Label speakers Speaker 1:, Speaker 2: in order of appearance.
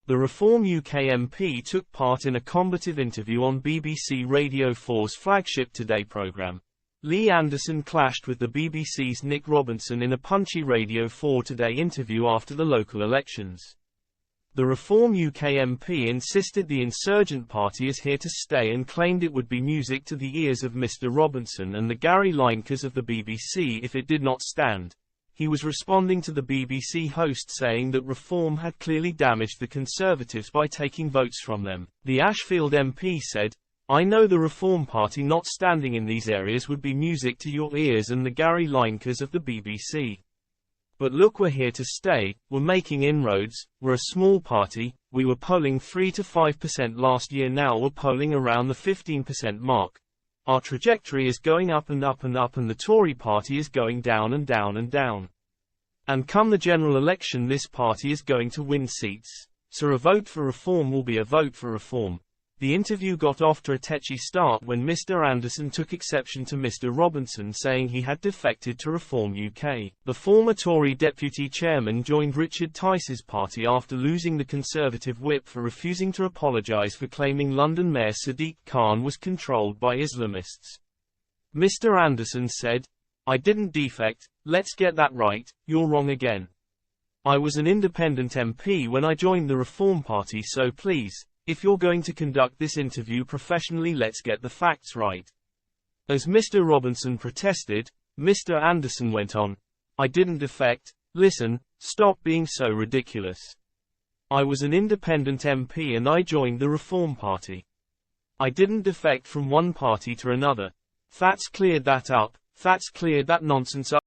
Speaker 1: The Reform UK MP took part in a combative interview on BBC Radio 4's flagship Today programme. Lee Anderson clashed with the BBC's Nick Robinson in a punchy Radio 4 Today interview after the local elections. The Reform UK MP insisted the insurgent party is here to stay and claimed it would be music to the ears of Mr Robinson and the Gary Linekers of the BBC if it did not stand. He was responding to the BBC host saying that Reform had clearly damaged the Conservatives by taking votes from them. The Ashfield MP said, "I know the Reform Party not standing in these areas would be music to your ears and the Gary Linekers of the BBC. But look, we're here to stay, we're making inroads, we're a small party, we were polling 3 to 5% last year, now we're polling around the 15% mark. Our trajectory is going up and up and up and the Tory party is going down and down and down. And come the general election this party is going to win seats. So a vote for Reform will be a vote for Reform." The interview got off to a tetchy start when Mr Anderson took exception to Mr Robinson saying he had defected to Reform UK. The former Tory deputy chairman joined Richard Tice's party after losing the Conservative whip for refusing to apologise for claiming London Mayor Sadiq Khan was controlled by Islamists. Mr Anderson said, "I didn't defect, let's get that right, you're wrong again. I was an independent MP when I joined the Reform Party, so please, if you're going to conduct this interview professionally, let's get the facts right." As Mr Robinson protested, Mr Anderson went on, "I didn't defect, listen, stop being so ridiculous. I was an independent MP and I joined the Reform Party. I didn't defect from one party to another. That's cleared that up, that's cleared that nonsense up."